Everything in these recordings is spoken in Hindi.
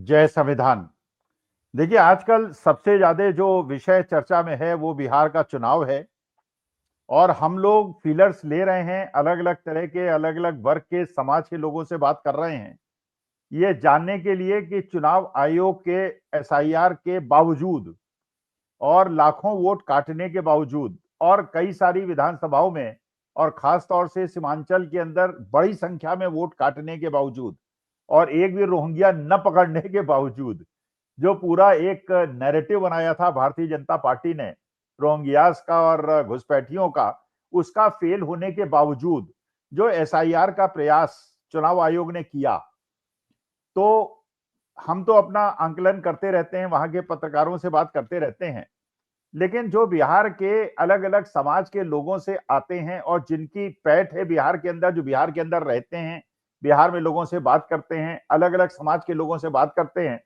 जय संविधान। देखिए, आजकल सबसे ज़्यादा जो विषय चर्चा में है वो बिहार का चुनाव है और हम लोग फीलर्स ले रहे हैं, अलग-अलग तरह के, अलग-अलग वर्ग के, समाज के लोगों से बात कर रहे हैं। ये जानने के लिए कि चुनाव आयोग के एसआईआर के बावजूद और लाखों वोट काटने के बावजूद और कई सारी विधानसभाओं में और खास तौर से सीमांचल के अंदर बड़ी संख्या में वोट काटने के बावजूद और एक भी रोहिंग्या न पकड़ने के बावजूद जो पूरा एक नैरेटिव बनाया था भारतीय जनता पार्टी ने रोहिंग्यास का और घुसपैठियों का, उसका फेल होने के बावजूद जो एसआईआर का प्रयास चुनाव आयोग ने किया, तो हम तो अपना आंकलन करते रहते हैं, वहां के पत्रकारों से बात करते रहते हैं, लेकिन जो बिहार के अलग-अलग समाज के लोगों से आते हैं और जिनकी पैठ है बिहार के अंदर, जो बिहार के अंदर रहते हैं, बिहार में लोगों से बात करते हैं, अलग-अलग समाज के लोगों से बात करते हैं,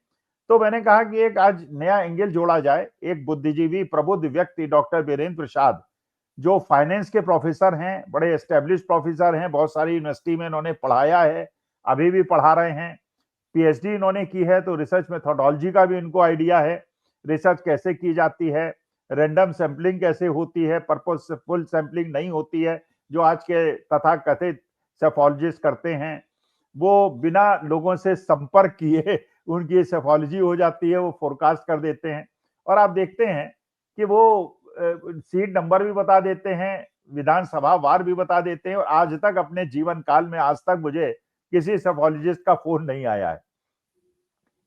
तो मैंने कहा कि एक आज नया एंगल जोड़ा जाए। एक बुद्धिजीवी, प्रबुद्ध व्यक्ति डॉक्टर बीरेंद्र प्रसाद, जो फाइनेंस के प्रोफेसर हैं, बड़े एस्टेब्लिश्ड प्रोफेसर हैं, बहुत सारी यूनिवर्सिटी में इन्होंने पढ़ाया है, अभी भी पढ़ा रहे हैं। पीएचडी इन्होंने की है, तो रिसर्च मेथोडोलॉजी का भी इनको आइडिया है, रिसर्च कैसे की जाती है, रैंडम सैंपलिंग कैसे होती है, पर्पसफुल सैंपलिंग नहीं होती है, जो आज के तथाकथित सेफोलॉजिस्ट करते हैं। वो बिना लोगों से संपर्क किए उनकी सेफोलॉजी हो जाती है, वो फोरकास्ट कर देते हैं और आप देखते हैं कि वो सीट नंबर भी बता देते हैं, विधानसभा वार भी बता देते हैं और आज तक अपने जीवन काल में आज तक मुझे किसी सेफोलॉजिस्ट का फोन नहीं आया है।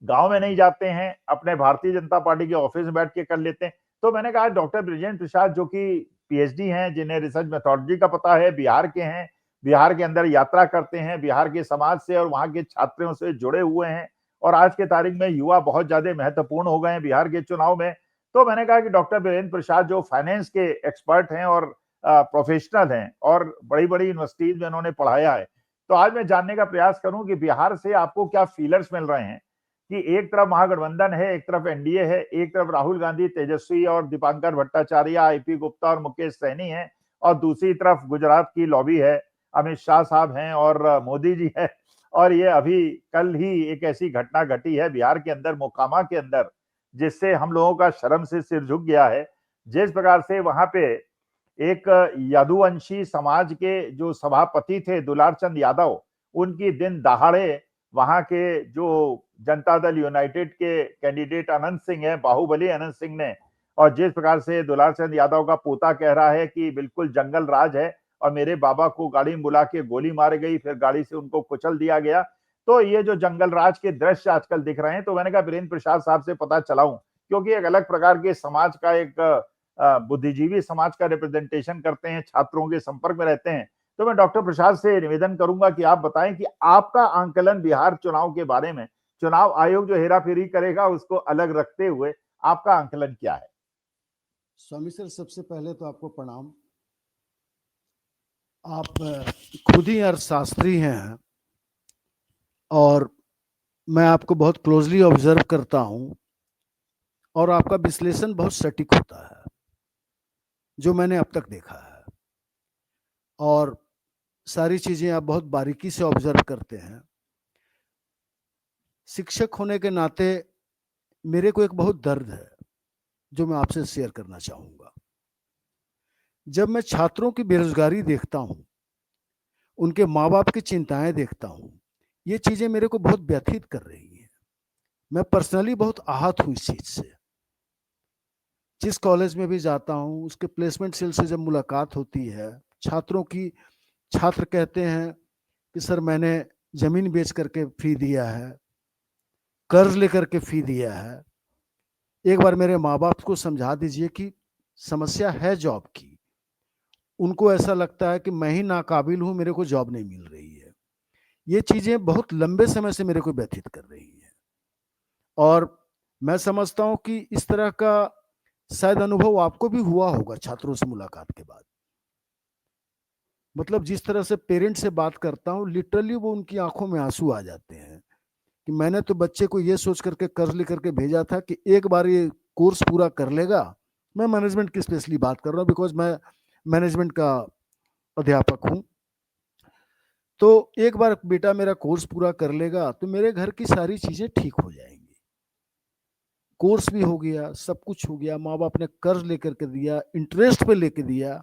गांव में नहीं जाते हैं, अपने भारतीय जनता पार्टी के ऑफिस में बैठ के कर लेते हैं। तो मैंने कहा डॉक्टर ब्रिजेंद्र प्रसाद जो कि पीएचडी हैं, जिन्हें रिसर्च मेथोडोलॉजी का पता है, बिहार के हैं, बिहार के अंदर यात्रा करते हैं, बिहार के समाज से और वहां के छात्रों से जुड़े हुए हैं और आज के तारीख में युवा बहुत ज्यादा महत्वपूर्ण हो गए हैं बिहार के चुनाव में। तो मैंने कहा कि डॉक्टर बीरेंद्र प्रसाद जो फाइनेंस के एक्सपर्ट हैं और प्रोफेशनल हैं और बड़ी बड़ी यूनिवर्सिटीज में उन्होंने पढ़ाया है, तो आज मैं जानने का प्रयास करूं कि बिहार से आपको क्या फीलर्स मिल रहे हैं कि एक तरफ महागठबंधन है, एक तरफ एनडीए है, एक तरफ राहुल गांधी, तेजस्वी और दीपांकर भट्टाचार्य, आईपी गुप्ता और मुकेश सहनी है और दूसरी तरफ गुजरात की लॉबी है, अमित शाह साहब हैं और मोदी जी है। और ये अभी कल ही एक ऐसी घटना घटी है बिहार के अंदर, मोकामा के अंदर, जिससे हम लोगों का शर्म से सिर झुक गया है। जिस प्रकार से वहां पे एक यादुवंशी समाज के जो सभापति थे दुलार चंद यादव, उनकी दिन दहाड़े वहां के जो जनता दल यूनाइटेड के कैंडिडेट अनंत सिंह है, बाहुबली अनंत सिंह ने, और जिस प्रकार से दुलार चंद यादव का पोता कह रहा है कि बिल्कुल जंगल राज है और मेरे बाबा को गाड़ी में बुला के गोली मारी गई, फिर गाड़ी से उनको कुचल दिया गया। तो ये जो जंगल राज के दृश्य आजकल दिख रहे हैं, तो मैंने कहा बीरेंद्र प्रसाद साहब से पता चलाऊं, क्योंकि एक अलग प्रकार के समाज का, एक बुद्धिजीवी समाज का रिप्रेजेंटेशन करते हैं, छात्रों के संपर्क में रहते हैं। तो मैं डॉक्टर प्रसाद से निवेदन करूंगा कि आप बताएं कि आपका आंकलन बिहार चुनाव के बारे में, चुनाव आयोग जो हेराफेरी करेगा उसको अलग रखते हुए आपका आंकलन क्या है? स्वामी सर, सबसे पहले तो आपको प्रणाम। आप खुद ही अर्थशास्त्री हैं और मैं आपको बहुत क्लोजली ऑब्जर्व करता हूं और आपका विश्लेषण बहुत सटीक होता है, जो मैंने अब तक देखा है, और सारी चीजें आप बहुत बारीकी से ऑब्जर्व करते हैं। शिक्षक होने के नाते मेरे को एक बहुत दर्द है जो मैं आपसे शेयर करना चाहूंगा। जब मैं छात्रों की बेरोजगारी देखता हूं, उनके माँ बाप की चिंताएं देखता हूं, ये चीजें मेरे को बहुत व्यथित कर रही हैं। मैं पर्सनली बहुत आहत हूं इस चीज से। जिस कॉलेज में भी जाता हूं, उसके प्लेसमेंट सेल से जब मुलाकात होती है, छात्र कहते हैं कि सर मैंने जमीन बेच करके फी दिया है, कर्ज लेकर के फी दिया है। एक बार मेरे माँ बाप को समझा दीजिए कि समस्या है जॉब की। उनको ऐसा लगता है कि मैं ही नाकाबिल हूं, मेरे को जॉब नहीं मिल रही है। ये चीजें बहुत लंबे समय से मेरे को व्यथित कर रही हैं और मैं समझता हूं कि इस तरह का शायद अनुभव आपको भी हुआ होगा छात्रों से मुलाकात के बाद। मतलब जिस तरह से पेरेंट्स से बात करता हूं, लिटरली वो उनकी आंखों में आंसू आ जाते हैं कि मैंने तो बच्चे को ये सोच करके कर्ज लेकर के भेजा था कि एक बार ये कोर्स पूरा कर लेगा। मैं मैनेजमेंट की स्पेशली बात कर रहा हूँ, बिकॉज मैं मैनेजमेंट का अध्यापक हूँ। तो एक बार बेटा मेरा कोर्स पूरा कर लेगा तो मेरे घर की सारी चीजें ठीक हो जाएंगी। कोर्स भी हो गया, सब कुछ हो गया, माँ बाप ने कर्ज लेकर के दिया, इंटरेस्ट पे लेके दिया,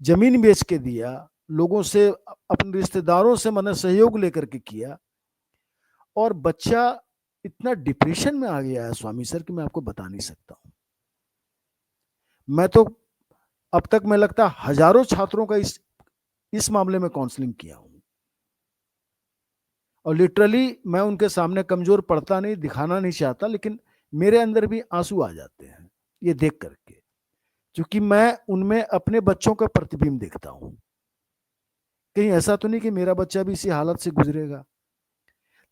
जमीन बेच के दिया, लोगों से, अपने रिश्तेदारों से मैंने सहयोग लेकर के किया, और बच्चा इतना डिप्रेशन में आ गया है स्वामी सर कि मैं आपको बता नहीं सकता हूं। मैं तो अब तक मैं लगता हजारों छात्रों का इस मामले में काउंसलिंग किया हूं, और लिटरली मैं उनके सामने कमजोर पड़ता नहीं, दिखाना नहीं चाहता, लेकिन मेरे अंदर भी आंसू आ जाते हैं ये देख करके, क्योंकि मैं उनमें अपने बच्चों का प्रतिबिंब देखता हूं। कहीं ऐसा तो नहीं कि मेरा बच्चा भी इसी हालत से गुजरेगा।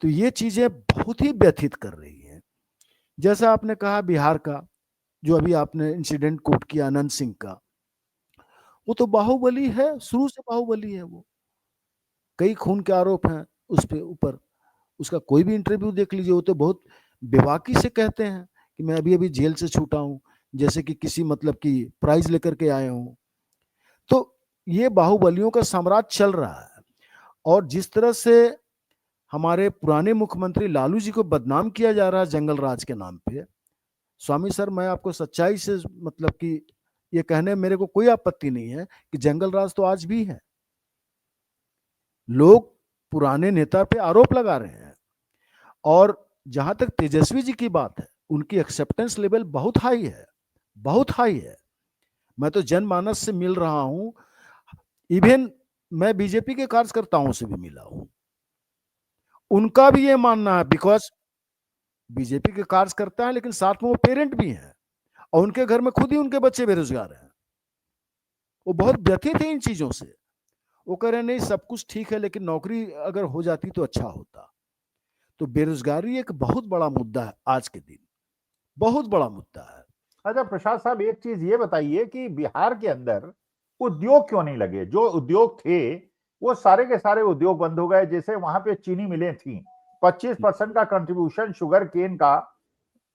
तो ये चीजें बहुत ही व्यथित कर रही हैं। जैसा आपने कहा बिहार का, जो अभी आपने इंसिडेंट कोट किया अनंत सिंह का, वो तो बाहुबली है, शुरू से बाहुबली है। वो कई खून के आरोप हैं उस पे ऊपर, उसका कोई भी इंटरव्यू देख लीजिए, वो तो बहुत बेबाकी से कहते हैं कि मैं अभी अभी जेल से छूटा हूं, जैसे कि किसी मतलब की प्राइज लेकर के आए हूं। तो ये बाहुबलियों का साम्राज्य चल रहा है। और जिस तरह से हमारे पुराने मुख्यमंत्री लालू जी को बदनाम किया जा रहा है जंगल राज के नाम पे, स्वामी सर मैं आपको सच्चाई से मतलब कि ये कहने मेरे को कोई आपत्ति नहीं है कि जंगल राज तो आज भी है। लोग पुराने नेता पे आरोप लगा रहे हैं, और जहां तक तेजस्वी जी की बात है, उनकी एक्सेप्टेंस लेवल बहुत हाई है, बहुत हाई है। मैं तो जनमानस से मिल रहा हूं, इवन मैं बीजेपी के कार्यकर्ताओं से भी मिला हूं, उनका भी ये मानना है, बिकॉज बीजेपी के कार्यकर्ता है लेकिन साथ में वो पेरेंट भी हैं, और उनके घर में खुद ही उनके बच्चे बेरोजगार हैं। वो बहुत व्यथित है इन चीजों से। वो कह रहे हैं नहीं सब कुछ ठीक है, लेकिन नौकरी अगर हो जाती तो अच्छा होता। तो बेरोजगारी एक बहुत बड़ा मुद्दा है आज के दिन, बहुत बड़ा मुद्दा है। अच्छा प्रसाद साहब, एक चीज ये बताइए कि बिहार के अंदर उद्योग क्यों नहीं लगे? जो उद्योग थे वो सारे के सारे उद्योग बंद हो गए। जैसे वहां पे चीनी मिलें थी, 25% का कंट्रीब्यूशन शुगर केन का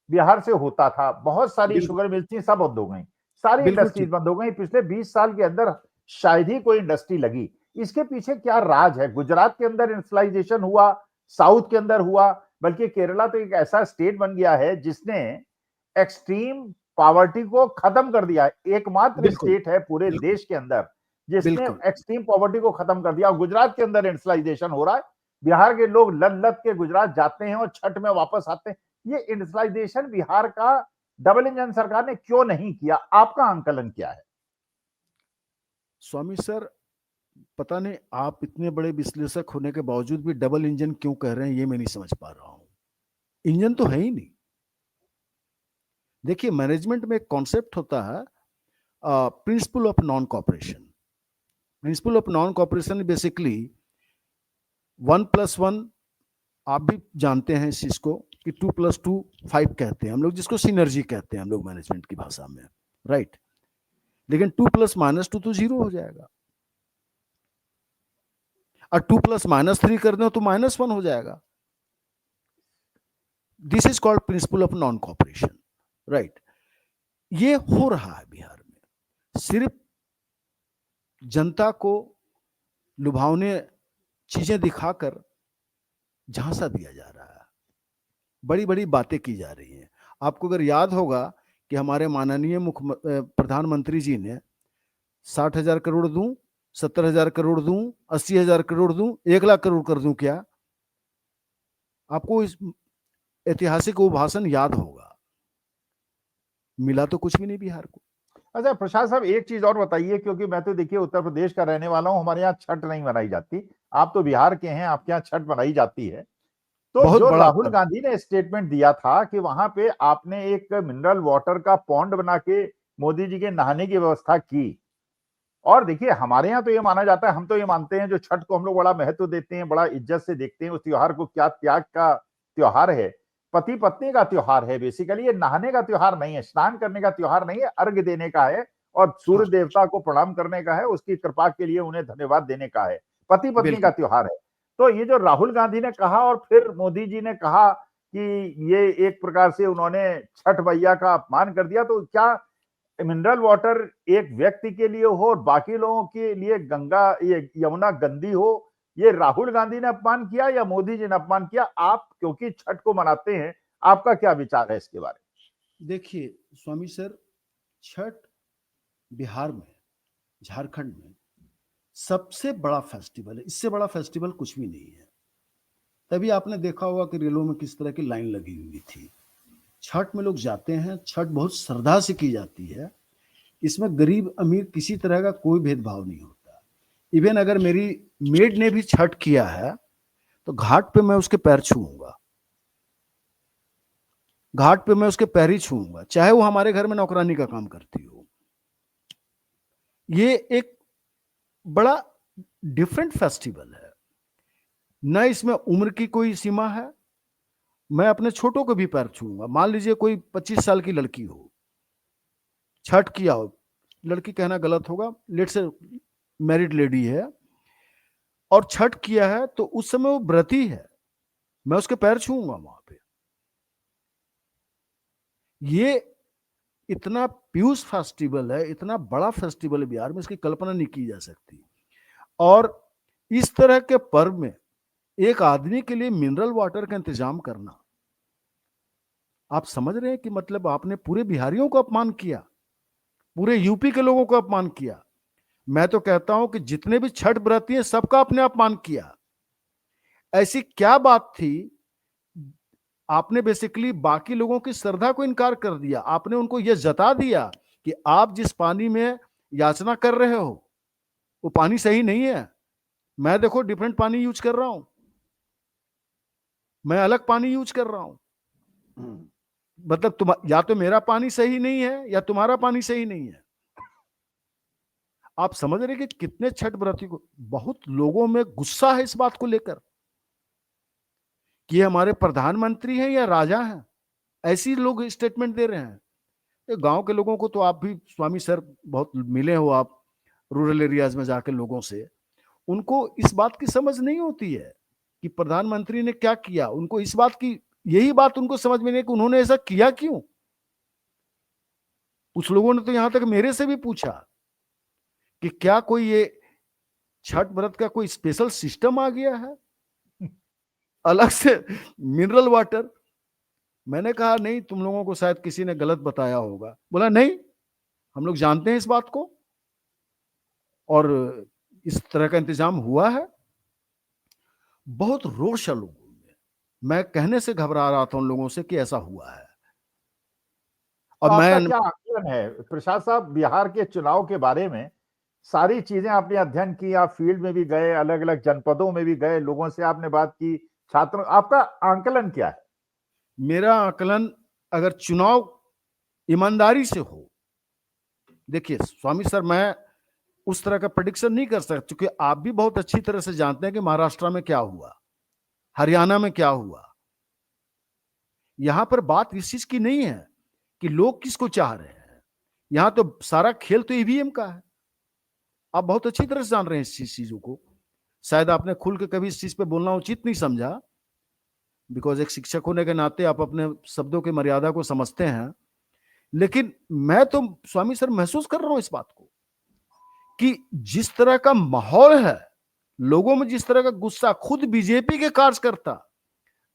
बिहार से होता था, बहुत सारी बिल्कुल, शुगर मिल्स थी, सब बंद हो गई, सारी बिल्कुल इंडस्ट्रीज ठीक। बंद हो गई। पिछले 20 साल के अंदर शायद ही कोई इंडस्ट्री लगी। इसके पीछे क्या राज है? गुजरात के अंदर इंडस्ट्रियलाइजेशन हुआ, साउथ के अंदर हुआ, बल्कि केरला तो एक ऐसा स्टेट बन गया है जिसने एक्सट्रीम पॉवर्टी को खत्म कर दिया। एकमात्र बिल्कुल, स्टेट है पूरे बिल्कुल, देश के अंदर जिसने बिल्कुल। एक्सट्रीम पॉवर्टी को खत्म कर दिया। गुजरात के अंदर इंडस्ट्रियलाइजेशन हो रहा है, बिहार के लोग लद लद के गुजरात जाते हैं और छठ में वापस आते हैं। ये इंडस्ट्रियलाइजेशन बिहार का डबल इंजन सरकार ने क्यों नहीं किया? आपका आंकलन क्या है? स्वामी सर, पता नहीं आप इतने बड़े विश्लेषक होने के बावजूद भी डबल इंजन क्यों कह रहे हैं, ये मैं नहीं समझ पा रहा हूं। इंजन तो है ही नहीं। देखिए, मैनेजमेंट में एक कॉन्सेप्ट होता है, principle of non cooperation. Principle of non cooperation basically 1+1, आप भी जानते हैं इस चीज को कि 2+2 5 कहते हैं हम लोग, जिसको सिनर्जी कहते हैं हम लोग मैनेजमेंट की भाषा में, राइट। लेकिन 2+-2 तो 0 हो जाएगा, और 2+-3 कर दो तो -1 हो जाएगा। This is called principle of non cooperation, right. ये हो रहा है बिहार में, सिर्फ जनता को लुभावने चीजें दिखाकर झांसा दिया जा रहा है, बड़ी बड़ी बातें की जा रही हैं। आपको अगर याद होगा कि हमारे माननीय प्रधानमंत्री जी ने 60,000 करोड़ दूं, 70,000 करोड़ दूं, 80,000 करोड़ दूं, 1 लाख करोड़ कर दूं क्या? आपको इस ऐतिहासिक वो भाषण याद होगा। मिला तो कुछ भी नहीं बिहार को। अच्छा प्रसाद साहब, एक चीज और बताइए, क्योंकि मैं तो देखिए उत्तर प्रदेश का रहने वाला हूं, हमारे यहाँ छठ नहीं मनाई जाती। आप तो बिहार के हैं, आपके यहाँ छठ मनाई जाती है। तो बहुत जो बड़ा राहुल पर्व। गांधी ने स्टेटमेंट दिया था कि वहां पे आपने एक मिनरल वाटर का पॉन्ड बना के मोदी जी के नहाने की व्यवस्था की। और देखिए हमारे यहाँ तो ये माना जाता है, हम तो ये मानते हैं, जो छठ को हम लोग बड़ा महत्व देते हैं, बड़ा इज्जत से देखते हैं उस त्योहार को, क्या त्याग का त्योहार है, पति पत्नी का त्योहार है। बेसिकली ये नहाने का त्योहार नहीं है, स्नान करने का त्योहार नहीं है, अर्घ देने का है और सूर्य हाँ, देवता को प्रणाम करने का है, उसकी कृपा के लिए उन्हें धन्यवाद देने का है, पति पत्नी का बिल्कुल। त्योहार है। तो ये जो राहुल गांधी ने कहा और फिर मोदी जी ने कहा कि ये एक प्रकार से उन्होंने छठ मैया का अपमान कर दिया, तो क्या मिनरल वाटर एक व्यक्ति के लिए हो और बाकी लोगों के लिए गंगा, ये यमुना गंदी हो? ये राहुल गांधी ने अपमान किया या मोदी जी ने अपमान किया? आप क्योंकि छठ को मनाते हैं, आपका क्या विचार है इसके बारे में? देखिए स्वामी सर, छठ बिहार में, झारखंड में सबसे बड़ा फेस्टिवल है। इससे बड़ा फेस्टिवल कुछ भी नहीं है। तभी आपने देखा होगा कि रेलों में किस तरह की लाइन लगी हुई थी। छठ में लोग जाते हैं, छठ बहुत श्रद्धा से की जाती है। इसमें गरीब अमीर किसी तरह का कोई भेदभाव नहीं होता। इवन अगर मेरी मेड ने भी छठ किया है तो घाट पे मैं उसके पैर छूऊंगा, घाट पे मैं उसके पैर ही छूऊंगा, चाहे वो हमारे घर में नौकरानी का काम करती हो। ये एक बड़ा डिफरेंट फेस्टिवल है। न इसमें उम्र की कोई सीमा है। मैं अपने छोटों को भी पैर छूऊंगा। मान लीजिए कोई 25 साल की लड़की हो, छठ किया हो, लड़की कहना गलत होगा, लेट से मैरिड लेडी है और छठ किया है, तो उस समय वो व्रती है, मैं उसके पैर छूऊंगा वहां पे। ये इतना पीयूष फेस्टिवल है, इतना बड़ा फेस्टिवल है बिहार में, इसकी कल्पना नहीं की जा सकती। और इस तरह के पर्व में एक आदमी के लिए मिनरल वाटर का इंतजाम करना, आप समझ रहे हैं कि मतलब आपने पूरे बिहारियों को अपमान किया, पूरे यूपी के लोगों को अपमान किया। मैं तो कहता हूं कि जितने भी छठ व्रती हैं सबका आपने अपमान किया। ऐसी क्या बात थी? आपने बेसिकली बाकी लोगों की श्रद्धा को इनकार कर दिया। आपने उनको यह जता दिया कि आप जिस पानी में याचना कर रहे हो वो पानी सही नहीं है। मैं देखो डिफरेंट पानी यूज कर रहा हूं, मैं अलग पानी यूज कर रहा हूं। मतलब तुम या तो मेरा पानी सही नहीं है या तुम्हारा पानी सही नहीं है। आप समझ रहे कि कितने छठ व्रती को, बहुत लोगों में गुस्सा है इस बात को लेकर कि हमारे प्रधानमंत्री हैं या राजा हैं। ऐसी लोग स्टेटमेंट दे रहे हैं। गांव के लोगों को तो आप भी स्वामी सर बहुत मिले हो, आप रूरल एरियाज में जाकर लोगों से, उनको इस बात की समझ नहीं होती है कि प्रधानमंत्री ने क्या किया। उनको इस बात की, यही बात उनको समझ में नहीं कि उन्होंने ऐसा किया क्यों। कुछ लोगों ने तो यहां तक मेरे से भी पूछा कि क्या कोई ये छठ व्रत का कोई स्पेशल सिस्टम आ गया है अलग से मिनरल वाटर। मैंने कहा नहीं, तुम लोगों को शायद किसी ने गलत बताया होगा। बोला नहीं, हम लोग जानते हैं इस बात को और इस तरह का इंतजाम हुआ है। बहुत रोष है लोगों में। मैं कहने से घबरा रहा था उन लोगों से कि ऐसा हुआ है। तो और आपका मैं क्या आकलन है प्रसाद साहब, बिहार के चुनाव के बारे में? सारी चीजें आपने अध्ययन की, आप फील्ड में भी गए, अलग अलग जनपदों में भी गए, लोगों से आपने बात की, छात्रों, आपका आंकलन क्या है? मेरा आकलन, अगर चुनाव ईमानदारी से हो, देखिए स्वामी सर, मैं उस तरह का प्रेडिक्शन नहीं कर सकता क्योंकि आप भी बहुत अच्छी तरह से जानते हैं कि महाराष्ट्र में क्या हुआ, हरियाणा में क्या हुआ। यहां पर बात इस चीज की नहीं है कि लोग किसको चाह रहे हैं। यहां तो सारा खेल तो ईवीएम का है। आप बहुत अच्छी तरह से जान रहे हैं इस चीजों को। शायद आपने खुल के कभी इस चीज पे बोलना उचित नहीं समझा, बिकॉज एक शिक्षक होने के नाते आप अपने शब्दों की मर्यादा को समझते हैं। लेकिन मैं तो स्वामी सर महसूस कर रहा हूं इस बात को कि जिस तरह का माहौल है, लोगों में जिस तरह का गुस्सा, खुद बीजेपी के कार्यकर्ता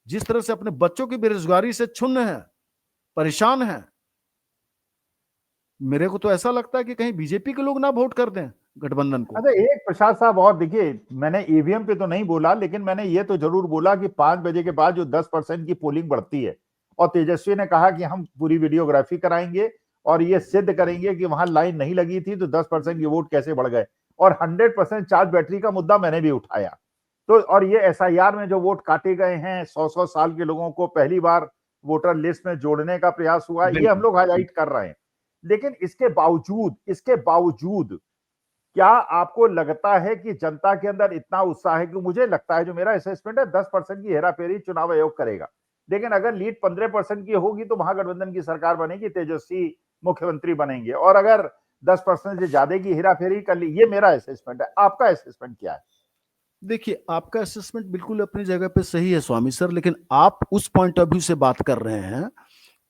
जिस तरह से अपने बच्चों की बेरोजगारी से छुन्न है, परेशान है, मेरे को तो ऐसा लगता है कि कहीं बीजेपी के लोग ना वोट कर दें गठबंधन को। अच्छा, एक प्रसाद साहब और देखिए, मैंने ईवीएम पे तो नहीं बोला, लेकिन मैंने ये तो जरूर बोला कि 5 बजे के बाद जो 10% की पोलिंग बढ़ती है, और तेजस्वी ने कहा कि हम पूरी वीडियोग्राफी कराएंगे और ये सिद्ध करेंगे कि वहां लाइन नहीं लगी थी तो 10% की वोट कैसे बढ़ गए। और 100% चार्ज बैटरी का मुद्दा मैंने भी उठाया। तो और ये एसआईआर में जो वोट काटे गए हैं, 100-100 साल के लोगों को पहली बार वोटर लिस्ट में जोड़ने का प्रयास हुआ, ये हम लोग हाईलाइट कर रहे हैं। लेकिन इसके बावजूद क्या आपको लगता है कि जनता के अंदर इतना उत्साह है? कि मुझे लगता है, जो मेरा असेसमेंट है, 10% की हेराफेरी चुनाव आयोग करेगा। लेकिन अगर लीड 15% की होगी तो महागठबंधन की सरकार बनेगी, तेजस्वी मुख्यमंत्री बनेंगे। और अगर 10% से ज्यादा की हेराफेरी कर ली, ये मेरा असेसमेंट है। आपका असेसमेंट क्या है? देखिए, आपका असेसमेंट बिल्कुल अपनी जगह पे सही है स्वामी सर, लेकिन आप उस पॉइंट ऑफ व्यू से बात कर रहे हैं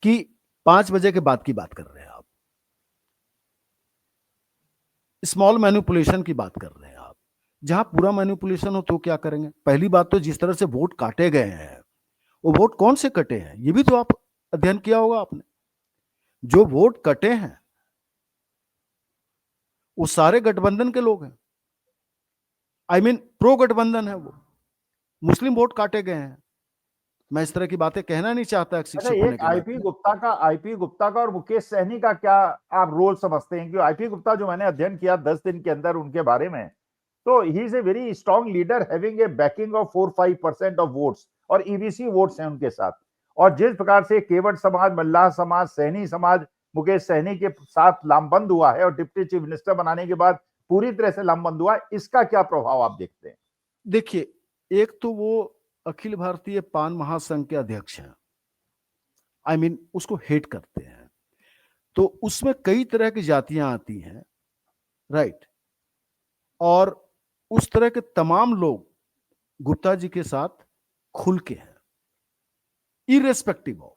कि 5 बजे के बाद की बात कर रहे हैं, आप स्मॉल मैनिपुलेशन की बात कर रहे हैं। आप जहां पूरा मैनिपुलेशन हो तो क्या करेंगे? पहली बात तो जिस तरह से वोट काटे गए हैं वो वोट कौन से कटे हैं ये भी तो आप अध्ययन किया होगा आपने। जो वोट कटे हैं वो सारे गठबंधन के लोग हैं, आई मीन प्रो गठबंधन है वो। मुस्लिम वोट काटे गए हैं। मैं इस तरह की बातें कहना नहीं चाहता एक अच्छा, शिक्षक होने एक के नाते। आईपी गुप्ता का और मुकेश सहनी का क्या आप रोल समझते हैं? क्योंकि आईपी गुप्ता जो मैंने अध्ययन किया 10 दिन के अंदर उनके बारे में, तो he is a very strong leader having a banking of 4-5% of votes, और ईवीसी वोट्स हैं उनके साथ। और जिस प्रकार से केवट समाज, मल्लाह समाज, सहनी समाज मुकेश सहनी के साथ लामबंद हुआ है और डिप्टी चीफ मिनिस्टर बनाने के बाद पूरी तरह से लामबंद हुआ है, इसका क्या प्रभाव आप देखते हैं? देखिए, एक तो वो अखिल भारतीय पान महासंघ के अध्यक्ष हैं, आई मीन उसको हेट करते हैं, तो उसमें कई तरह की जातियां आती हैं, राइट। और उस तरह के तमाम लोग गुप्ता जी के साथ खुल के हैं, irrespective of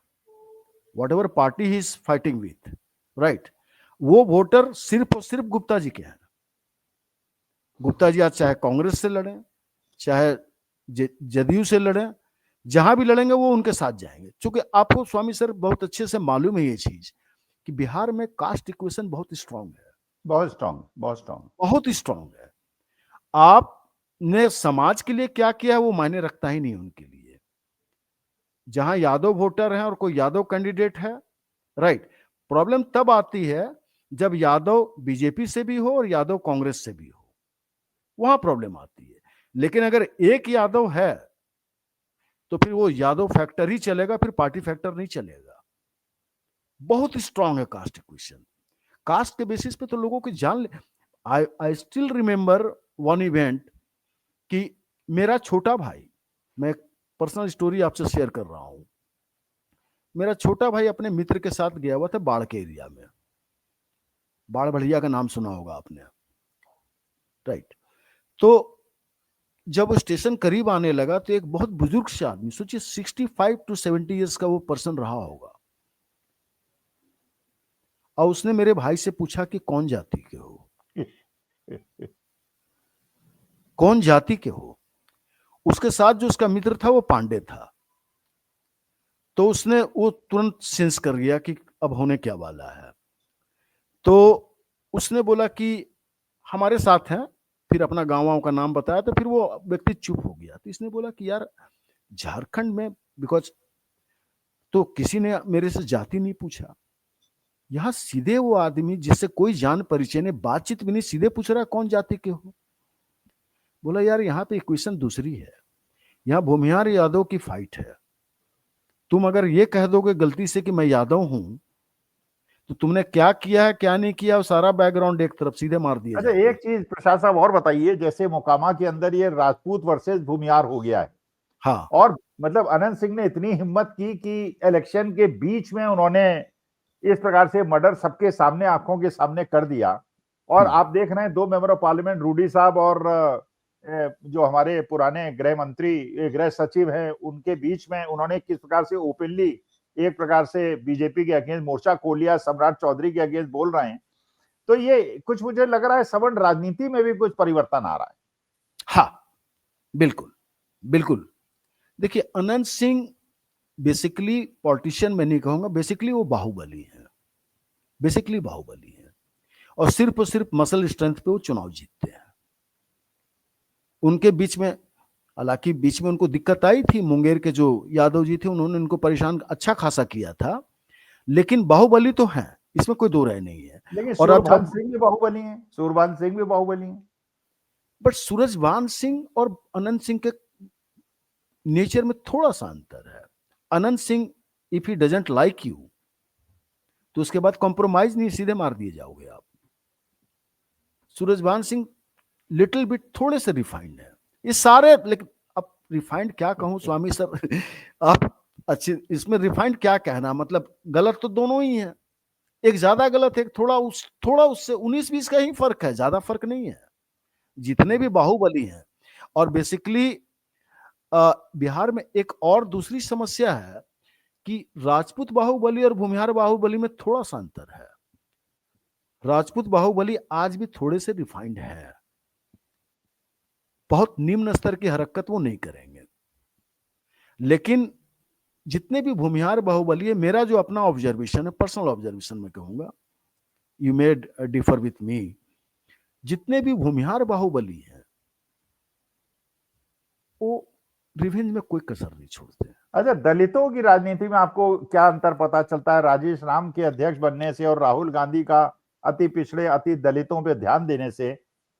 what ever party he is fighting with, right. वो वोटर सिर्फ और सिर्फ गुप्ता जी के हैं। गुप्ता जी आज चाहे कांग्रेस से लड़ें, चाहे जदयू से लड़ें, जहां भी लड़ेंगे वो उनके साथ जाएंगे। क्योंकि आपको स्वामी सर बहुत अच्छे से मालूम है ये चीज कि बिहार में कास्ट इक्वेशन बहुत स्ट्रांग है, बहुत स्ट्रांग, बहुत स्ट्रांग, बहुत स्ट्रांग है। आपने समाज के लिए क्या किया है वो मायने रखता ही नहीं उनके लिए। जहां यादव वोटर हैं और कोई यादव कैंडिडेट है, राइट, प्रॉब्लम तब आती है जब यादव बीजेपी से भी हो और यादव कांग्रेस से भी हो, वहां प्रॉब्लम आती है। लेकिन अगर एक यादव है तो फिर वो यादव फैक्टर ही चलेगा, फिर पार्टी फैक्टर नहीं चलेगा। बहुत स्ट्रांग है कास्ट इक्वेशन। कास्ट के बेसिस पे तो लोगों की जान। I still remember one event कि मेरा छोटा भाई, मैं एक पर्सनल स्टोरी आपसे शेयर कर रहा हूं। मेरा छोटा भाई अपने मित्र के साथ गया हुआ था बाढ़ के एरिया में। बाढ़ बढ़िया का नाम सुना होगा आपने, राइट। तो जब वो स्टेशन करीब आने लगा तो एक बहुत बुजुर्ग से आदमी, सोचिए 65 to 70 ईयर्स का वो पर्सन रहा होगा, और उसने मेरे भाई से पूछा कि कौन जाति के हो, कौन जाति के हो। उसके साथ जो उसका मित्र था वो पांडे था। तो उसने वो तुरंत सेंस कर गया कि अब होने क्या वाला है। तो उसने बोला कि हमारे साथ हैं, फिर अपना गाँव वाँव का नाम बताया। तो फिर वो व्यक्ति चुप हो गया। तो इसने बोला कि यार झारखंड में बिकॉज तो किसी ने मेरे से जाति नहीं पूछा, यहाँ सीधे वो आदमी जिससे कोई जान परिचय नहीं, बातचीत भी नहीं, सीधे पूछ रहा है कौन जाति के हो। बोला यार यहाँ पे इक्वेशन दूसरी है, यहाँ भूमिहार यादव की फाइट है। तुम अगर ये कह दोगे गलती से कि मैं यादव हूं, तो तुमने क्या किया है क्या नहीं किया, सारा बैकग्राउंड एक तरफ सीधे मार दिया अच्छा, जाओगे। एक चीज प्रसाद साहब और बताइए, जैसे मोकामा के अंदर ये राजपूत वर्सेस भूमिहार हो गया है, हाँ, और मतलब अनंत सिंह ने इतनी हिम्मत की कि इलेक्शन के बीच में उन्होंने इस प्रकार से मर्डर सबके सामने, आंखों के सामने कर दिया। और आप देख रहे हैं 2 मेंबर ऑफ पार्लियामेंट रूडी साहब और जो हमारे पुराने गृह मंत्री, गृह सचिव हैं, उनके बीच में उन्होंने किस प्रकार से ओपनली एक प्रकार से बीजेपी के अगेंस्ट मोर्चा खोल लिया, सम्राट चौधरी के अगेंस्ट बोल रहे हैं। तो ये कुछ मुझे लग रहा है सवर्ण राजनीति में भी कुछ परिवर्तन आ रहा है। हाँ, बिल्कुल बिल्कुल। देखिए अनंत सिंह बेसिकली पॉलिटिशियन मैं नहीं कहूंगा, बेसिकली वो बाहुबली है, बेसिकली बाहुबली है। और सिर्फ मसल स्ट्रेंथ पे वो चुनाव जीतते हैं। उनके बीच में, हालांकि बीच में उनको दिक्कत आई थी, मुंगेर के जो यादव जी थे उन्होंने उनको परेशान अच्छा खासा किया था, लेकिन बाहुबली तो है, इसमें कोई दो राय नहीं है। लेकिन और सूरभान सिंह भी बाहुबली हैं, सूरभान सिंह भी बाहुबली हैं। बट सूरजभान सिंह और अनंत सिंह के नेचर में थोड़ा सा अंतर है। Anant Singh if he doesn't like you तो उसके बाद कॉम्प्रोमाइज नहीं, सीधे मार दिए जाओगे आप। सूरजभान सिंह लिटिल बिट थोड़े से रिफाइंड है, ये सारे। लेकिन अब रिफाइंड क्या कहूं स्वामी सर आप अच्छे, इसमें रिफाइंड क्या कहना, मतलब गलत तो दोनों ही है। एक ज्यादा गलत है, थोड़ा उससे 19-20 का ही फर्क है, ज्यादा फर्क नहीं है। जितने भी बाहुबली हैं, और बेसिकली बिहार में एक और दूसरी समस्या है कि राजपूत बाहुबली और भूमिहार बाहुबली में थोड़ा सा अंतर है। राजपूत बाहुबली आज भी थोड़े से रिफाइंड है, बहुत निम्न स्तर की हरकत वो नहीं करेंगे। लेकिन जितने भी भूमिहार बाहुबली है, मेरा जो अपना ऑब्जर्वेशन है, पर्सनल ऑब्जर्वेशन मैं कहूंगा, you made differ with me, जितने भी भूमिहार बाहुबली हैं वो रिवेंज में कोई कसर नहीं छोड़ते। अच्छा, दलितों की राजनीति में आपको क्या अंतर पता चलता है राजेश राम के अध्यक्ष बनने से और राहुल गांधी का अति पिछड़े अति दलितों पे ध्यान देने से?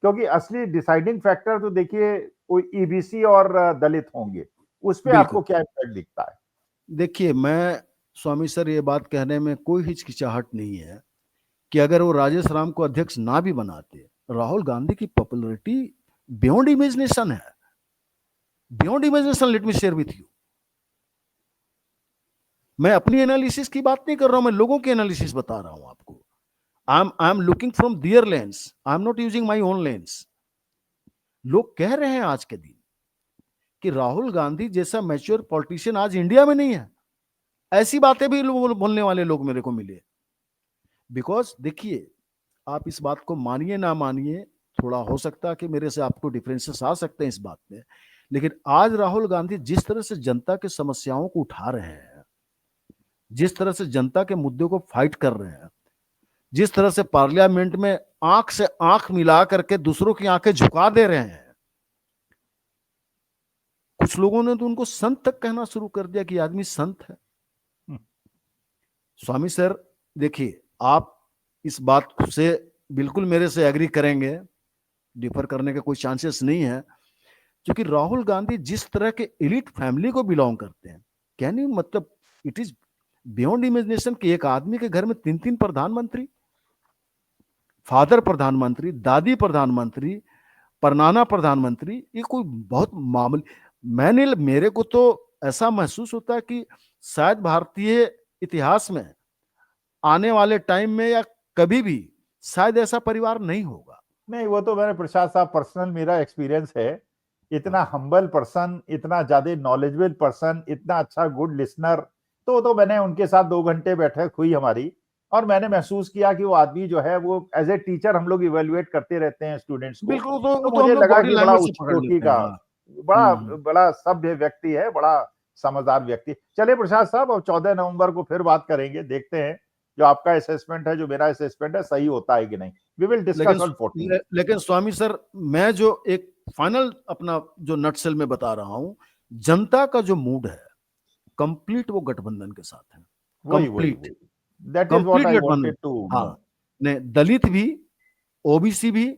क्योंकि असली डिसाइडिंग फैक्टर तो देखिए कोई ईबीसी और दलित होंगे, उस पे आपको क्या इफेक्ट दिखता है? देखिए, मैं स्वामी सर ये बात कहने में कोई हिचकिचाहट नहीं है कि अगर वो राजेश राम को अध्यक्ष ना भी बनाते, राहुल गांधी की पॉपुलैरिटी बियॉन्ड इमेजिनेशन है, beyond imagination. Let me share with you, मैं अपनी एनालिसिस की बात नहीं कर रहा हूं, मैं लोगों की एनालिसिस बता रहा हूं आपको। I am looking from their lens, I am not using my own lens. लोग कह रहे हैं आज के दिन कि राहुल गांधी जैसा मैच्योर पॉलिटिशियन आज इंडिया में नहीं है। ऐसी बातें भी बोलने वाले लोग मेरे को मिले। बिकॉज देखिए, आप इस बात को मानिए ना मानिए, थोड़ा हो सकता है कि मेरे से आपको डिफरेंसेस आ सकते हैं इस बात में, लेकिन आज राहुल गांधी जिस तरह से जनता के समस्याओं को उठा रहे हैं, जिस तरह से जनता के मुद्दों को फाइट कर रहे हैं, जिस तरह से पार्लियामेंट में आंख से आंख मिला करके दूसरों की आंखें झुका दे रहे हैं, कुछ लोगों ने तो उनको संत तक कहना शुरू कर दिया कि आदमी संत है। स्वामी सर देखिए, आप इस बात से बिल्कुल मेरे से एग्री करेंगे, डिफर करने के कोई चांसेस नहीं है, क्योंकि राहुल गांधी जिस तरह के एलिट फैमिली को बिलोंग करते हैं, कैन यू, मतलब इट इज बियॉन्ड इमेजिनेशन कि एक आदमी के घर में 3-3 प्रधानमंत्री, फादर प्रधानमंत्री, दादी प्रधानमंत्री, परनाना प्रधानमंत्री, ये कोई बहुत मामूली, मेरे को तो ऐसा महसूस होता है कि शायद भारतीय इतिहास में आने वाले टाइम में या कभी भी शायद ऐसा परिवार नहीं होगा। नहीं, वो तो मैंने प्रसाद साहब पर्सनल मेरा एक्सपीरियंस है, इतना हम्बल पर्सन, इतना ज्यादा नॉलेजेबल पर्सन, इतना अच्छा गुड लिसनर, तो मैंने उनके साथ 2 घंटे बैठक हुई हमारी, और मैंने महसूस किया कि वो आदमी जो है वो एज ए टीचर, हम लोग इवेल्युएट करते रहते हैं स्टूडेंट्स को, बिल्कुल, तो तो हम मुझे लोग लगा बॉडी कि बड़ा लैंग्वेज से उच्च पकड़ कोटि लेते हैं। का, बड़ा सभ्य व्यक्ति है, बड़ा समझदार व्यक्ति। चलिए प्रसाद साहब, अब 14 नवंबर को फिर बात करेंगे, देखते हैं जो आपका असेसमेंट है, जो मेरा असेसमेंट है, सही होता है कि नहीं। We will discuss on 14। लेकिन स्वामी सर, मैं जो एक फाइनल अपना जो नटसेल में बता रहा हूं, जनता का जो मूड है कंप्लीट वो गठबंधन के साथ है, complete, that is what I गठबंधन। वांटेड टू हाँ, नो। नहीं, दलित भी, ओबीसी भी,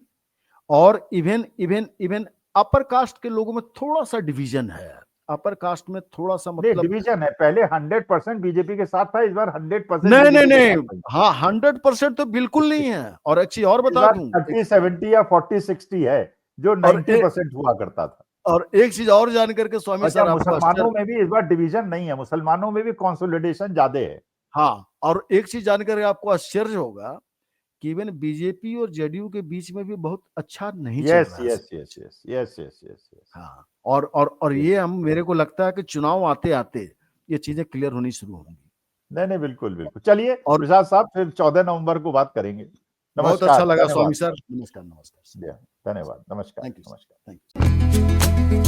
और even even even upper caste के लोगों में थोड़ा सा डिवीजन है, अपर कास्ट में थोड़ा सा, मतलब डिवीजन है। पहले 100% बीजेपी के साथ था, इस बार 100% नहीं, हाँ 100% तो बिल्कुल नहीं है। और एक चीज और बता दूं, 30-70 या 40-60 है, जो 90% हुआ करता था। और एक चीज और जान करके स्वामी अच्छा, सर, आपको मुसलमानों में भी इस बार डिवीजन नहीं है, मुसलमानों में भी कंसोलिडेशन ज्यादा है। हाँ, और एक चीज जानकर आपको आश्चर्य होगा कि इवन बीजेपी और जेडीयू के बीच में भी बहुत अच्छा नहीं चल रहा है। यस। हाँ, और ये हम, मेरे को लगता है कि चुनाव आते आते ये चीजें क्लियर होनी शुरू होंगी। नहीं, बिल्कुल। चलिए और प्रसाद साहब, फिर 14 नवंबर को बात करेंगे। बहुत अच्छा लगा स्वामी सर, नमस्कार। धन्यवाद, नमस्कार। Thank you.